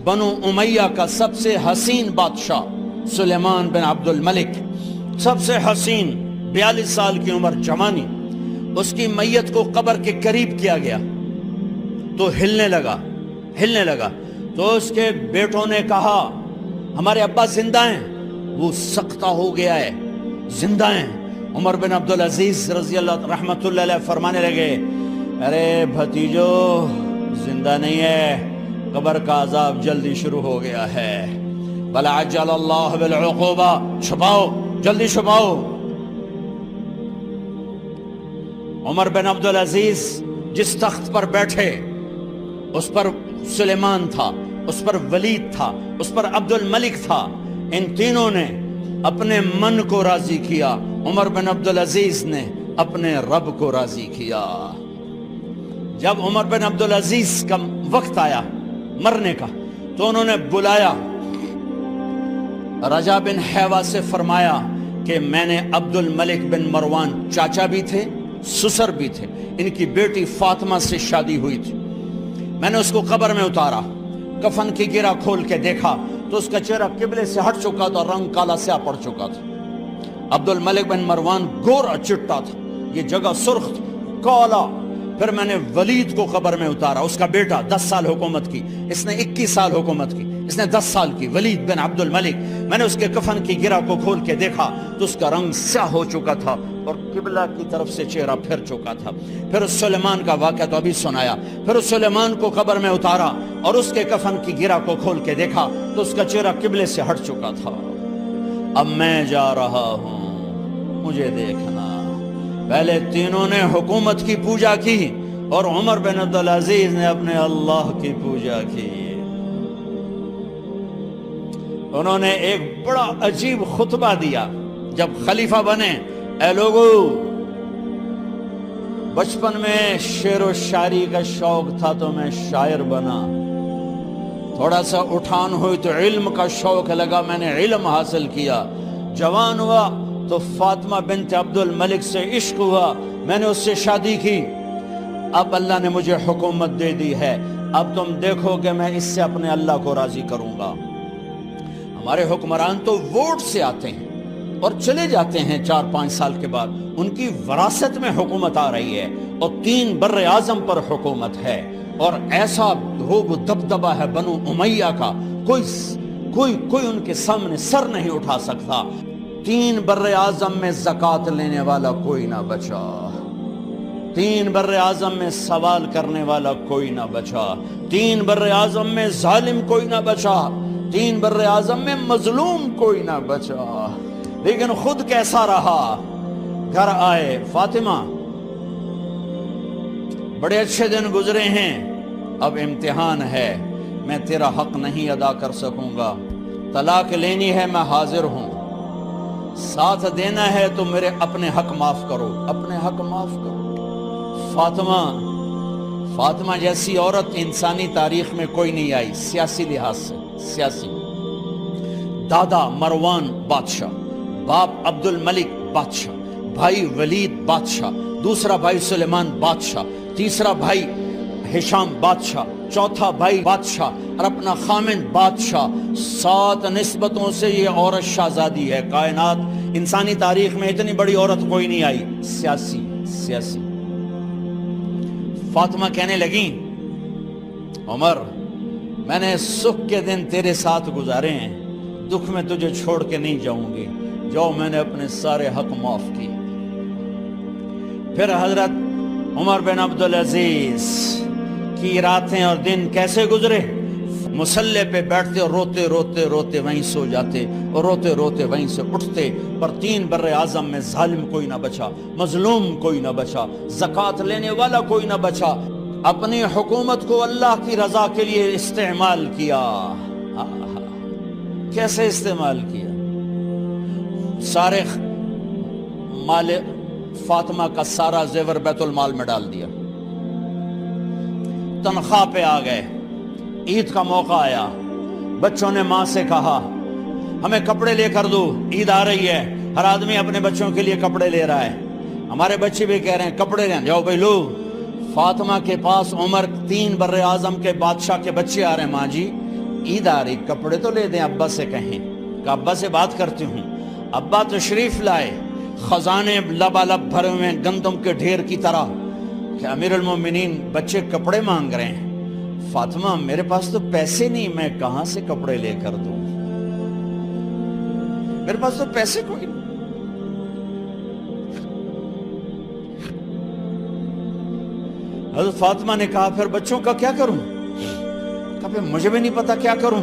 بنو امیہ کا سب سے حسین بادشاہ سلیمان بن عبد الملک، سب سے حسین، 42 سال کی عمر، جوانی، اس کی میت کو قبر کے قریب کیا گیا تو ہلنے لگا تو اس کے بیٹوں نے کہا ہمارے ابا زندہ ہیں، وہ سکتہ ہو گیا ہے، زندہ ہیں۔ عمر بن عبدالعزیز رضی اللہ رحمت اللہ علیہ فرمانے لگے ارے بھتیجو زندہ نہیں ہے، قبر کا عذاب جلدی شروع ہو گیا ہے، بل عجل اللہ بالعقوبہ، چھپاؤ، جلدی چھپاؤ۔ عمر بن عبدالعزیز جس تخت پر بیٹھے اس پر سلیمان تھا، اس پر ولید تھا، اس پر عبد الملک تھا، ان تینوں نے اپنے من کو راضی کیا، عمر بن عبدالعزیز نے اپنے رب کو راضی کیا۔ جب عمر بن عبدالعزیز کا وقت آیا مرنے کا تو انہوں نے بلایا رجا بن حیوہ سے، فرمایا کہ میں نے عبد الملک بن مروان چاچا بھی تھے، سسر بھی تھے، ان کی بیٹی فاطمہ سے شادی ہوئی تھی، میں نے اس کو قبر میں اتارا، کفن کی گرہ کھول کے دیکھا تو اس کا چہرہ قبلے سے ہٹ چکا تھا، رنگ کالا سیاہ پڑ چکا تھا۔ عبد الملک بن مروان گورا چٹا تھا، یہ جگہ سرخ تھی، کالا۔ پھر میں نے ولید کو قبر میں اتارا، اس کا بیٹا 10 سال حکومت کی، اس نے 21 سال حکومت کی، اس نے 10 سال کی، ولید بن عبد الملک۔ میں نے اس کے کفن کی گرہ کو کھول کے دیکھا تو اس کا رنگ سیاہ ہو چکا تھا اور قبلہ کی طرف سے چہرہ پھر چکا تھا۔ پھر اس سلیمان کا واقعہ تو ابھی سنایا، پھر اس سلیمان کو قبر میں اتارا اور اس کے کفن کی گرہ کو کھول کے دیکھا تو اس کا چہرہ قبلے سے ہٹ چکا تھا۔ اب میں جا رہا ہوں، مجھے دیکھنا۔ پہلے تینوں نے حکومت کی پوجا کی اور عمر بن عبدالعزیز نے اپنے اللہ کی پوجا کی۔ انہوں نے ایک بڑا عجیب خطبہ دیا جب خلیفہ بنے، اے لوگو، بچپن میں شعر و شاعری کا شوق تھا تو میں شاعر بنا، تھوڑا سا اٹھان ہوئی تو علم کا شوق لگا، میں نے علم حاصل کیا، جوان ہوا تو فاطمہ بنت عبد الملک سے عشق ہوا، میں نے اس سے شادی کی، اب اللہ نے مجھے حکومت دے دی ہے، اب تم دیکھو کہ میں اس سے اپنے اللہ کو راضی کروں گا۔ ہمارے حکمران تو ووٹ سے آتے ہیں اور چلے جاتے ہیں 4-5 سال کے بعد، ان کی وراثت میں حکومت آ رہی ہے اور 3 بر اعظم پر حکومت ہے، اور ایسا روب دبدبہ ہے بنو امیہ کا، کوئی ان کے سامنے سر نہیں اٹھا سکتا۔ 3 بر اعظم میں زکوٰۃ لینے والا کوئی نہ بچا، 3 بر اعظم میں سوال کرنے والا کوئی نہ بچا، 3 بر اعظم میں ظالم کوئی نہ بچا، 3 بر اعظم میں مظلوم کوئی نہ بچا۔ لیکن خود کیسا رہا؟ گھر آئے، فاطمہ بڑے اچھے دن گزرے ہیں، اب امتحان ہے، میں تیرا حق نہیں ادا کر سکوں گا، طلاق لینی ہے میں حاضر ہوں، ساتھ دینا ہے تو میرے اپنے حق معاف کرو، اپنے حق معاف کرو۔ فاطمہ جیسی عورت انسانی تاریخ میں کوئی نہیں آئی، سیاسی لحاظ سے، سیاسی، دادا مروان بادشاہ، باپ عبد الملک بادشاہ، بھائی ولید بادشاہ، دوسرا بھائی سلیمان بادشاہ، تیسرا بھائی ہشام بادشاہ، چوتھا بھائی بادشاہ اور اپنا خامند بادشاہ، 7 نسبتوں سے یہ عورت شہزادی ہے۔ کائنات انسانی تاریخ میں اتنی بڑی عورت کوئی نہیں آئی، سیاسی۔ فاطمہ کہنے لگیں عمر، میں نے سکھ کے دن تیرے ساتھ گزارے ہیں، دکھ میں تجھے چھوڑ کے نہیں جاؤں گی، جاؤ میں نے اپنے سارے حق معاف کیے۔ پھر حضرت عمر بن عبدالعزیز کی راتیں اور دن کیسے گزرے؟ مسلح پہ بیٹھتے اور روتے وہیں سو جاتے اور روتے وہیں سے اٹھتے، پر 3 بر اعظم میں ظالم کوئی نہ بچا، مظلوم کوئی نہ بچا، زکوٰۃ لینے والا کوئی نہ بچا، اپنی حکومت کو اللہ کی رضا کے لیے استعمال کیا۔ کیسے استعمال کیا؟ سارے مال فاطمہ کا سارا زیور بیت المال میں ڈال دیا، تنخواہ پہ آ گئے، عید کا موقع آیا، بچوں نے ماں سے کہا ہمیں کپڑے لے کر دو، عید آ رہی ہے، ہر آدمی اپنے بچوں کے لیے کپڑے لے رہا ہے، ہمارے بچے بھی کہہ رہے ہیں کپڑے لیں، جاؤ بھائی لو۔ فاطمہ کے پاس عمر 3 بر اعظم کے بادشاہ کے بچے آ رہے ہیں، ماں جی عید آ رہی, کپڑے تو لے دیں, ابا سے کہیں کہ ابا سے بات کرتی ہوں. ابا تشریف لائے, خزانے لبالب بھرے ہوئے گندم کے ڈھیر کی طرح, کہ امیر المومنین بچے کپڑے مانگ رہے ہیں. فاطمہ میرے پاس تو پیسے نہیں, میں کہاں سے کپڑے لے کر دوں, میرے پاس تو پیسے کوئی نہیں. حضرت فاطمہ نے کہا پھر بچوں کا کیا کروں؟ کہا پھر مجھے بھی نہیں پتا کیا کروں.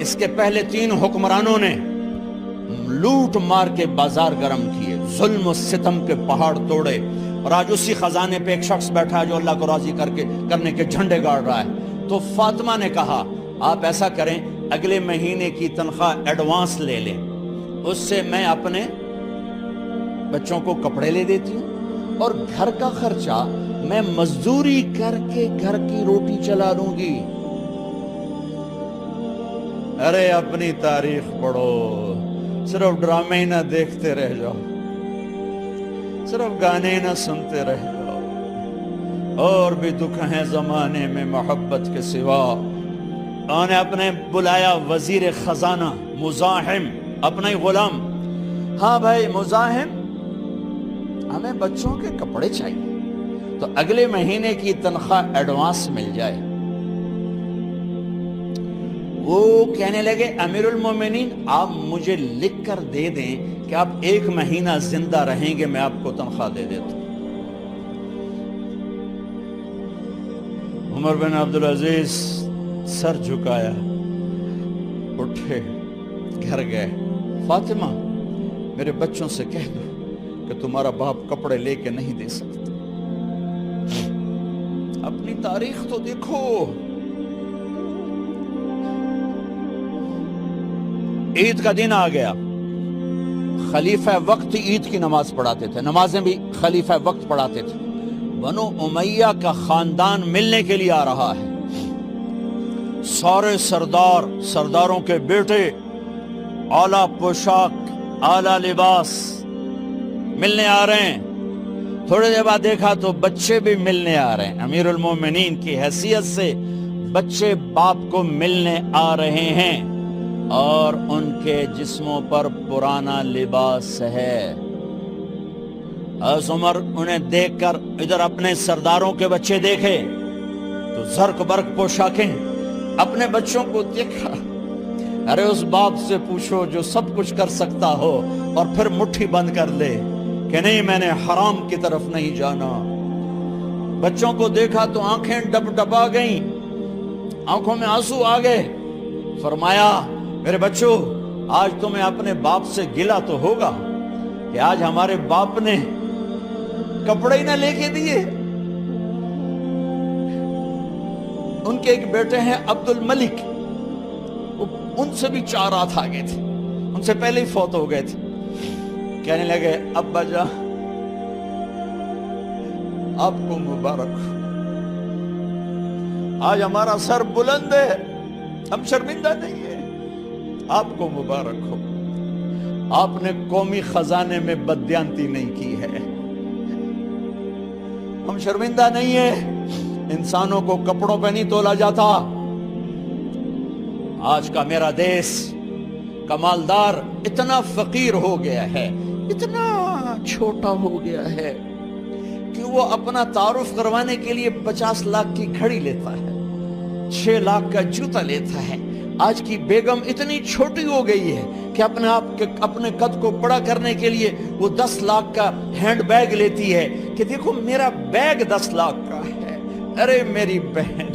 اس کے پہلے 3 حکمرانوں نے لوٹ مار کے بازار گرم کیے, ظلم و ستم کے پہاڑ توڑے, اور آج اسی خزانے پہ ایک شخص بیٹھا ہے جو اللہ کو راضی کرنے کے جھنڈے گاڑ رہا ہے. تو فاطمہ نے کہا آپ ایسا کریں, اگلے مہینے کی تنخواہ ایڈوانس لے لیں, اس سے میں اپنے بچوں کو کپڑے لے دیتی ہوں, اور گھر کا خرچہ میں مزدوری کر کے گھر کی روٹی چلا لوں گی. ارے اپنی تاریخ پڑھو, صرف ڈرامے ہی نہ دیکھتے رہ جاؤ, صرف گانے نہ سنتے رہ جاؤ. اور بھی دکھ ہیں زمانے میں محبت کے سوا. انہوں نے اپنے بلایا وزیر خزانہ مزاحم, اپنا ہی غلام. ہاں بھائی مزاحم, ہمیں بچوں کے کپڑے چاہیے, تو اگلے مہینے کی تنخواہ ایڈوانس مل جائے. وہ کہنے لگے امیر المومنین آپ مجھے لکھ کر دے دیں کہ آپ 1 مہینہ زندہ رہیں گے, میں آپ کو تنخواہ دے دیتا ہوں. عمر بن عبدالعزیز سر جھکایا, اٹھے, گھر گئے. فاطمہ میرے بچوں سے کہہ دو کہ تمہارا باپ کپڑے لے کے نہیں دے سکتا. اپنی تاریخ تو دیکھو. عید کا دن آ گیا, خلیفہ وقت عید کی نماز پڑھاتے تھے, نمازیں بھی خلیفہ وقت پڑھاتے تھے. بنو امیہ کا خاندان ملنے کے لیے آ رہا ہے. سارے سرداروں کے بیٹے اعلیٰ پوشاک, اعلیٰ لباس ملنے آ رہے ہیں. تھوڑے دیر بعد دیکھا تو بچے بھی ملنے آ رہے ہیں. امیر المومنین کی حیثیت سے بچے باپ کو ملنے آ رہے ہیں, اور ان کے جسموں پر پرانا لباس ہے. حضرت عمر انہیں دیکھ کر ادھر اپنے سرداروں کے بچے دیکھے تو زرق برق پوشاکیں, اپنے بچوں کو دیکھا. ارے اس باپ سے پوچھو جو سب کچھ کر سکتا ہو اور پھر مٹھی بند کر لے کہ نہیں میں نے حرام کی طرف نہیں جانا. بچوں کو دیکھا تو آنکھیں ڈب ڈبا گئیں, آنکھوں میں آنسو آ گئے. فرمایا میرے بچوں آج تمہیں اپنے باپ سے گلہ تو ہوگا کہ آج ہمارے باپ نے کپڑے ہی نہ لے کے دیے. ان کے ایک بیٹے ہیں عبد الملک, ان سے بھی 4 ہاتھ آگے تھے, ان سے پہلے ہی فوت ہو گئے تھے. کہنے لگے ابا جان آپ کو مبارک ہو, آج ہمارا سر بلند ہے, ہم شرمندہ نہیں ہیں, آپ کو مبارک ہو. آپ نے قومی خزانے میں بددیانتی نہیں کی ہے, ہم شرمندہ نہیں ہیں. انسانوں کو کپڑوں پہ نہیں تولا جاتا. آج کا میرا دیس کا مالدار اتنا فقیر ہو گیا ہے, اتنا چھوٹا ہو گیا ہے کہ وہ اپنا تعارف کروانے کے لیے 50 لاکھ کی گھڑی لیتا ہے, 6 لاکھ کا جوتا لیتا ہے. آج کی بیگم اتنی چھوٹی ہو گئی ہے کہ اپنے قد کو بڑا کرنے کے لیے وہ 10 لاکھ کا ہینڈ بیگ لیتی ہے کہ دیکھو میرا بیگ 10 لاکھ کا ہے. ارے میری بہن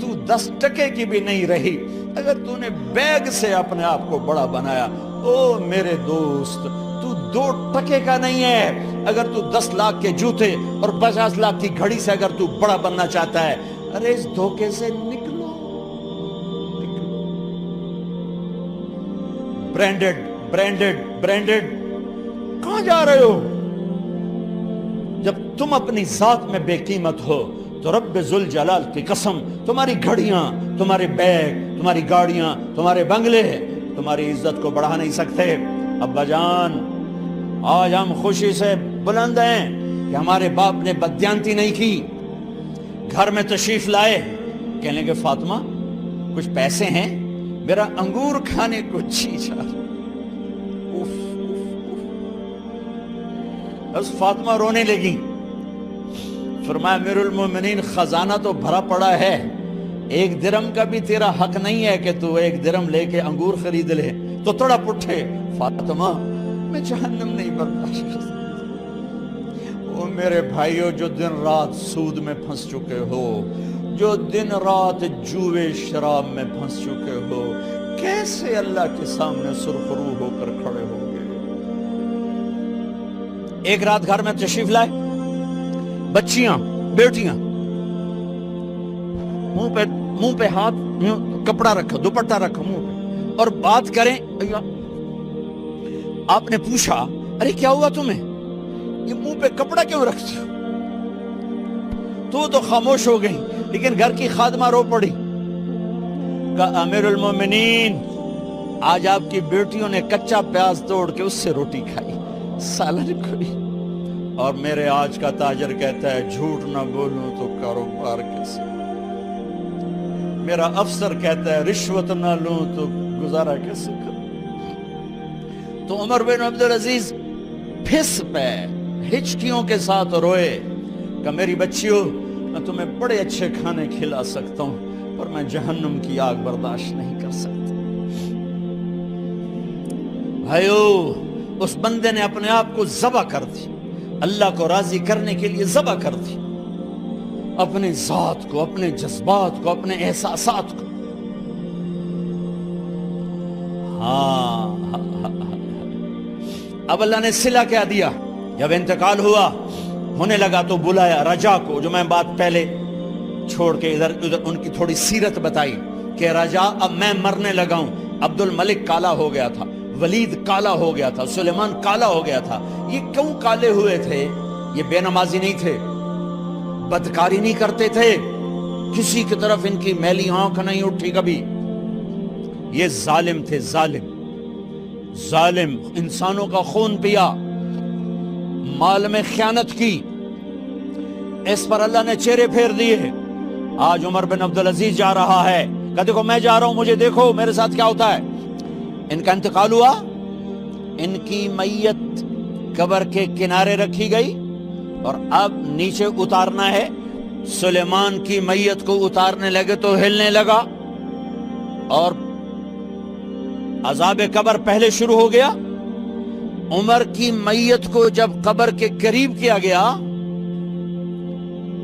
تو 10 ٹکے کی بھی نہیں رہی اگر تو نے بیگ سے اپنے آپ کو بڑا بنایا. او میرے دوست تو 2 ٹکے کا نہیں ہے اگر تو 10 لاکھ کے جوتے اور 50 لاکھ کی گھڑی سے اگر تو بڑا بننا چاہتا ہے. ارے اس دھوکے سے نکلو. برینڈڈ کہاں جا رہے ہو؟ جب تم اپنی ذات میں بے قیمت ہو تو رب ذوالجلال کی قسم تمہاری گھڑیاں, تمہارے بیگ, تمہاری گاڑیاں, تمہارے بنگلے تمہاری عزت کو بڑھا نہیں سکتے. ابا جان آج ہم خوشی سے بلند ہیں کہ ہمارے باپ نے بددیانتی نہیں کی. گھر میں تشریف لائے, کہنے لگے فاطمہ کچھ پیسے ہیں، میرا انگور کھانے کو جی چاہ رہا۔ بس فاطمہ رونے لگی، فرمایا امیر المومنین خزانہ تو بھرا پڑا ہے، 1 درہم کا بھی تیرا حق نہیں ہے کہ تو 1 درہم لے کے انگور خرید لے۔ تو تھوڑا پٹھے، فاطمہ میں جہنم نہیں برداشت کر سکتا۔ وہ میرے بھائیو جو دن رات سود میں پھنس چکے ہو، جو دن رات جوے شراب میں پھنس چکے ہو، کیسے اللہ کے سامنے سرخرو ہو کر کھڑے ہو گے؟ ایک رات گھر میں تشریف لائے، بچیاں بیٹیاں، منہ پہ ہاتھ، کپڑا رکھا، دوپٹہ رکھا منہ پہ، اور بات کریں۔ آپ نے پوچھا ارے کیا ہوا تمہیں، یہ منہ پہ کپڑا کیوں رکھتی ہو؟ تو خاموش ہو گئی، لیکن گھر کی خادمہ رو پڑی، کہا امیر المومنین آج آپ کی بیٹیوں نے کچا پیاز توڑ کے اس سے روٹی کھائی، سالن کھائی، اور میرے آج کا تاجر کہتا ہے جھوٹ نہ بولوں تو کاروبار کیسے، میرا افسر کہتا ہے رشوت نہ لوں تو گزارا کیسے کروں۔ تو عمر بن عبدالعزیز پھس پہ ہچکیوں کے ساتھ روئے کہ میری بچیوں میں تمہیں بڑے اچھے کھانے کھلا سکتا ہوں، پر میں جہنم کی آگ برداشت نہیں کر سکتا۔ بھائیو، اس بندے نے اپنے آپ کو ذبح کر دی، اللہ کو راضی کرنے کے لیے ذبح کر دی، اپنے ذات کو، اپنے جذبات کو، اپنے احساسات کو۔ اب اللہ نے صلہ کیا دیا، جب انتقال ہونے لگا تو بلایا رجا کو، جو میں بات پہلے چھوڑ کے ادھر ان کی تھوڑی سیرت بتائی کہ رجا اب میں مرنے لگا ہوں۔ عبد الملک کالا ہو گیا تھا، ولید کالا ہو گیا تھا، سلیمان کالا ہو گیا تھا۔ یہ کیوں کالے ہوئے تھے؟ یہ بے نمازی نہیں تھے، بدکاری نہیں کرتے تھے، کسی کی طرف ان کی میلی آنکھ نہیں اٹھی کبھی۔ یہ ظالم تھے، ظالم انسانوں کا خون پیا، مال میں خیانت کی، اس پر اللہ نے چہرے پھیر دیے۔ آج عمر بن عبدالعزیز جا رہا ہے کہ دیکھو میں جا رہا ہوں، مجھے دیکھو میرے ساتھ کیا ہوتا ہے۔ ان کا انتقال ہوا، ان کی میت قبر کے کنارے رکھی گئی، اور اب نیچے اتارنا ہے۔ سلیمان کی میت کو اتارنے لگے تو ہلنے لگا، اور عذاب قبر پہلے شروع ہو گیا۔ عمر کی میت کو جب قبر کے قریب کیا گیا،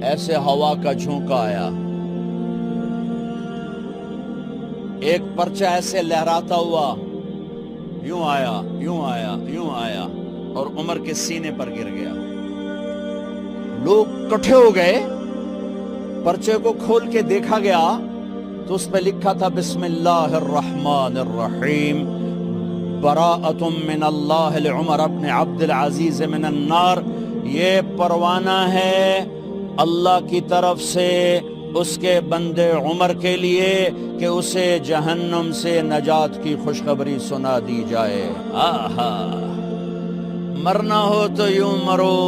ایسے ہوا کا جھونکا آیا، ایک پرچہ ایسے لہراتا ہوا یوں آیا، یوں آیا، یوں آیا، اور عمر کے سینے پر گر گیا۔ لوگ کٹھے ہو گئے، پرچے کو کھول کے دیکھا گیا تو اس پہ لکھا تھا بسم اللہ الرحمن الرحیم، براءۃ من اللہ لعمر بن عبد العزیز من النار۔ یہ پروانہ ہے اللہ کی طرف سے اس کے بندے عمر کے لیے کہ اسے جہنم سے نجات کی خوشخبری سنا دی جائے۔ آہا، مرنا ہو تو یوں مرو،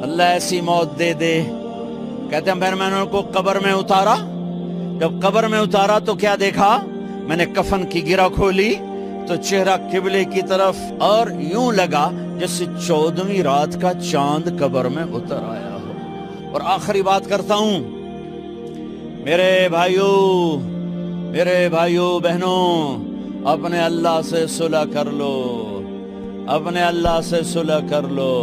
اللہ ایسی موت دے دے۔ کہتے ہیں میں نے ان کو قبر میں اتارا، جب قبر میں اتارا تو کیا دیکھا؟ میں نے کفن کی گرہ کھولی تو چہرہ قبلے کی طرف، اور یوں لگا جیسے 14ویں رات کا چاند قبر میں اتر آیا ہو۔ اور آخری بات کرتا ہوں، میرے بھائیوں بہنوں، اپنے اللہ سے صلح کر لو، اپنے اللہ سے صلح کر لو۔